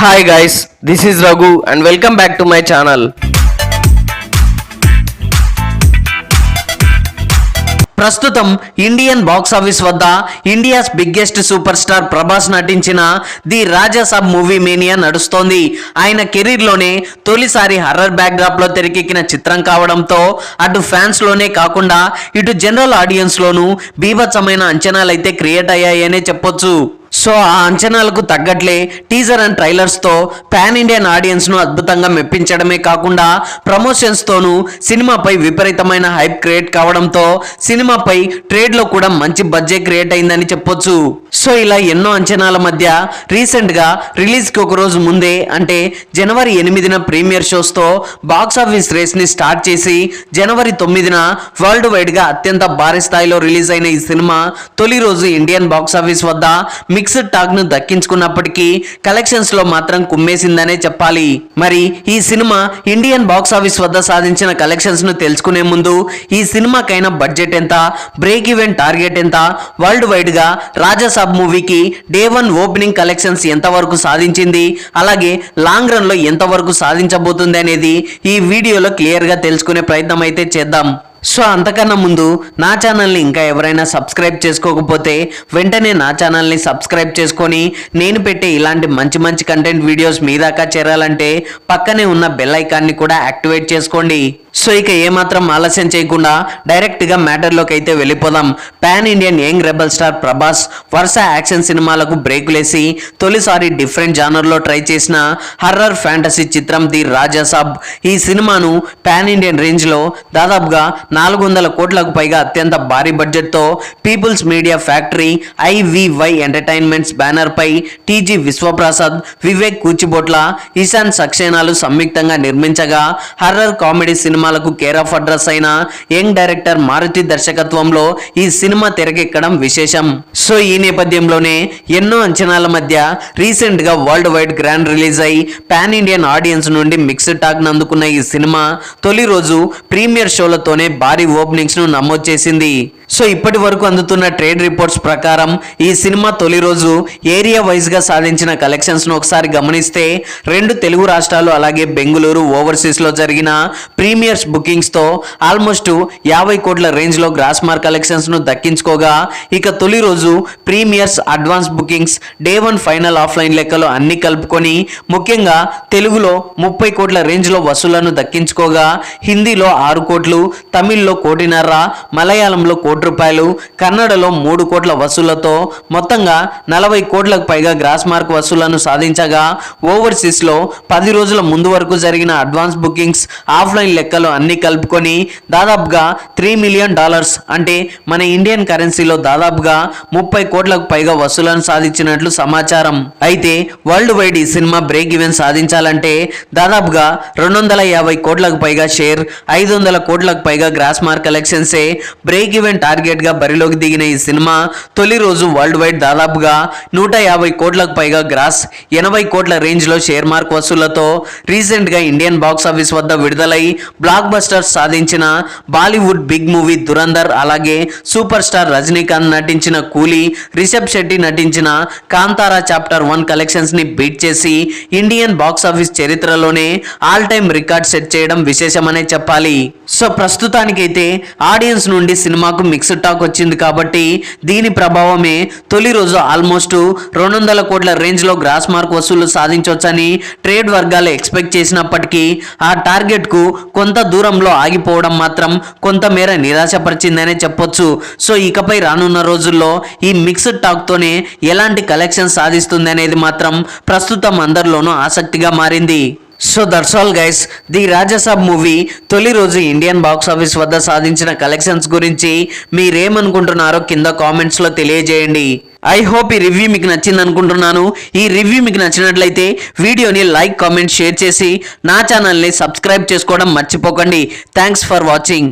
Hi guys, this is Raghu and welcome back to my channel. ప్రస్తుతం Indian box office వద్ద India's biggest super star Prabhas నటించిన the Raja Saab movie mania నడుస్తోంది. ఆయన career లోనే తొలిసారి horror back drop లో తెరకెక్కిన చిత్రం కావడంతో అటు ఫ్యాన్స్ లోనే కాకుండా ఇటు జనరల్ ఆడియన్స్ లోనూ బీభత్సమైన అంచనాలైతే క్రియేట్ అయ్యాయనే చెప్పొచ్చు. సో ఆ అంచనాలకు తగ్గట్లే టీజర్ అండ్ ట్రైలర్స్ తో పాన్ ఇండియన్ ఆడియన్స్ ను అద్భుతంగా మెప్పించడమే కాకుండా ప్రమోషన్స్ తోనూ సినిమాపై విపరీతమైన హైప్ క్రియేట్ కావడంతో సినిమాపై ట్రేడ్ లో కూడా మంచి బడ్జెట్ క్రియేట్ అయిందని చెప్పొచ్చు. సో ఇలా ఎన్నో అంచనాల మధ్య రీసెంట్ గా రిలీజ్ కి ఒక రోజు ముందే అంటే జనవరి 8న ప్రీమియర్ షోస్ తో బాక్స్ ఆఫీస్ రేస్ ని స్టార్ట్ చేసి జనవరి 9న వరల్డ్ వైడ్ గా అత్యంత భారీ స్థాయిలో రిలీజ్ అయిన ఈ సినిమా తొలి రోజు ఇండియన్ బాక్స్ ఆఫీస్ వద్ద మిక్స్డ్ టాక్ ను దక్కించుకున్నప్పటికీ కలెక్షన్స్ లో మాత్రం కుమ్మేసిందనే చెప్పాలి. మరి ఈ సినిమా ఇండియన్ బాక్స్ ఆఫీస్ వద్ద సాధించిన కలెక్షన్స్ ను తెలుసుకునే ముందు ఈ సినిమాకైన బడ్జెట్ ఎంత, బ్రేక్ ఈవెన్ టార్గెట్ ఎంత, వరల్డ్ వైడ్ గా రాజాసాబ్ మూవీకి డే 1 ఓపెనింగ్ కలెక్షన్స్ ఎంత వరకు సాధించింది, అలాగే లాంగ్ రన్ లో ఎంత వరకు సాధించబోతుంది అనేది ఈ వీడియోలో క్లియర్ గా తెలుసుకునే ప్రయత్నం అయితే చేద్దాం. సో అంతకన్నా ముందు నా ఛానల్ని ఇంకా ఎవరైనా సబ్స్క్రైబ్ చేసుకోకపోతే వెంటనే నా ఛానల్ని సబ్స్క్రైబ్ చేసుకొని నేను పెట్టే ఇలాంటి మంచి మంచి కంటెంట్ వీడియోస్ మీ దాకా చేరాలంటే పక్కనే ఉన్న బెల్ ఐకాన్ని కూడా యాక్టివేట్ చేసుకోండి. సో ఇక ఏమాత్రం ఆలస్యం చేయకుండా డైరెక్ట్గా మ్యాటర్లోకి అయితే వెళ్ళిపోదాం. Pan Indian young rebel star Prabhas వరుస యాక్షన్ సినిమాలకు బ్రేకులేసి తొలిసారి డిఫరెంట్ జానర్లో ట్రై చేసిన హర్రర్ ఫ్యాంటసీ చిత్రం ది రాజాసాబ్. ఈ సినిమాను పాన్ ఇండియన్ రేంజ్లో దాదాపుగా 400 కోట్లకు పైగా అత్యంత భారీ బడ్జెట్తో people's media factory IVY entertainments banner పై టీజీ విశ్వప్రసాద్, వివేక్ కూచిబొట్ల, ఇషాన్ సక్సేనాలు సంయుక్తంగా నిర్మించగా హర్రర్ కామెడీ సినిమాలకు కేర్ ఆఫ్ అడ్రస్ అయిన యంగ్ డైరెక్టర్ మారుతి దర్శకత్వంలో ఈ సినిమా తెరకెక్కడం విశేషం. సో ఈ నేపథ్యంలోనే ఎన్నో అంచనాల మధ్య రీసెంట్ గా వరల్డ్ వైడ్ గ్రాండ్ రిలీజ్ అయి పాన్ ఇండియన్ ఆడియన్స్ నుండి మిక్స్డ్ టాక్ అందుకున్న ఈ సినిమా తొలి రోజు ప్రీమియర్ షోలతోనే భారీ ఓపెనింగ్స్ ను నమోదు చేసింది. సో ఇప్పటి వరకు అందుతున్న ట్రేడ్ రిపోర్ట్స్ ప్రకారం ఈ సినిమా తొలి రోజు ఏరియా వైజ్ గా సాధించిన కలెక్షన్స్ ను ఒకసారి గమనిస్తే 2 తెలుగు రాష్ట్రాలు అలాగే బెంగళూరు ఓవర్సీస్ లో జరిగిన ప్రీమియర్స్ బుకింగ్స్ తో ఆల్మోస్ట్ 50 కోట్ల రేంజ్ లో గ్రాస్ మార్క్ కలెక్షన్స్ ను దక్కించుకోగా ఇక తొలి రోజు premieres, advance bookings, day 1 final offline లెక్కలు అన్ని కలుపుకొని ముఖ్యంగా తెలుగులో 30 కోట్ల రేంజ్ లో వసూళ్లను దక్కించుకోగా హిందీలో 6 కోట్లు, తమిళ్లో 1.5 కోటి, మలయాళంలో 1 కోటి రూపాయలు, కన్నడలో 3 కోట్ల వసూళ్లతో మొత్తంగా 40 కోట్లకు పైగా గ్రాస్ మార్క్ వసూళ్లను సాధించగా ఓవర్సీస్ లో 10 రోజుల ముందు వరకు జరిగిన అడ్వాన్స్ బుకింగ్స్, ఆఫ్లైన్ లెక్కలు అన్ని కలుపుకొని దాదాపుగా $3 మిలియన్ అంటే మన ఇండియన్ కరెన్సీలో దాదాపుగా 30 కోట్లకు పైగా వసూళ్లను సాధించినట్లు సమాచారం. అయితే వరల్డ్ వైడ్ ఈ సినిమా బ్రేక్ ఈవెన్ సాధించాలంటే దాదాపుగా 250 కోట్లకు పైగా షేర్, 500 కోట్లకు పైగా గ్రాస్ మార్క్ కలెక్షన్సే బ్రేక్ ఈవెన్ టార్గెట్ గా బరిలోకి దిగిన ఈ సినిమా తొలి రోజు వరల్డ్ వైడ్ దాదాపుగా 150 కోట్లకు పైగా గ్రాస్, 80 కోట్ల రేంజ్ లో షేర్ మార్క్ వసూళ్లతో రీసెంట్ గా ఇండియన్ బాక్స్ ఆఫీస్ వద్ద విడుదలై బ్లాక్ బస్టర్స్ సాధించిన బాలీవుడ్ బిగ్ మూవీ దురంధర్, అలాగే సూపర్ స్టార్ రజనీకాంత్ నటించిన కూలీ, రిషబ్ శెట్టి నటించిన కాంతారా చాప్టర్ 1 కలెక్షన్స్ ని బీట్ చేసి ఇండియన్ బాక్స్ ఆఫీస్ చరిత్రలోనే ఆల్ టైమ్ రికార్డ్ సెట్ చేయడం విశేషమనే చెప్పాలి. సో ప్రస్తుతానికైతే ఆడియన్స్ నుండి సినిమాకు మిక్స్డ్ టాక్ వచ్చింది కాబట్టి దీని ప్రభావమే తొలి రోజు ఆల్మోస్ట్ 200 కోట్ల రేంజ్ లో గ్రాస్ మార్క్ వసూళ్లు సాధించవచ్చని ట్రేడ్ వర్గాలు ఎక్స్పెక్ట్ చేసినప్పటికీ ఆ టార్గెట్ కు కొంత దూరంలో ఆగిపోవడం మాత్రం కొంతమేర నిరాశపరిచిందనే చెప్పొచ్చు. సో ఇకపై రానున్న రోజుల్లో ఈ మిక్స్డ్ టాక్ తోనే ఎలాంటి కలెక్షన్ సాధిస్తుంది అనేది మాత్రం ప్రస్తుతం అందరిలోనూ ఆసక్తిగా మారింది. So that's all guys, the Raja Saab movie తొలి రోజు ఇండియన్ బాక్స్ ఆఫీస్ వద్ద సాధించిన కలెక్షన్స్ గురించి మీరేమనుకుంటున్నారో కింద కామెంట్స్ లో తెలియజేయండి. ఐ హోప్ ఈ రివ్యూ మీకు నచ్చింది అనుకుంటున్నాను. ఈ రివ్యూ మీకు నచ్చినట్లయితే వీడియోని లైక్, కామెంట్, షేర్ చేసి నా ఛానల్ని సబ్స్క్రైబ్ చేసుకోవడం మర్చిపోకండి. Thanks for watching.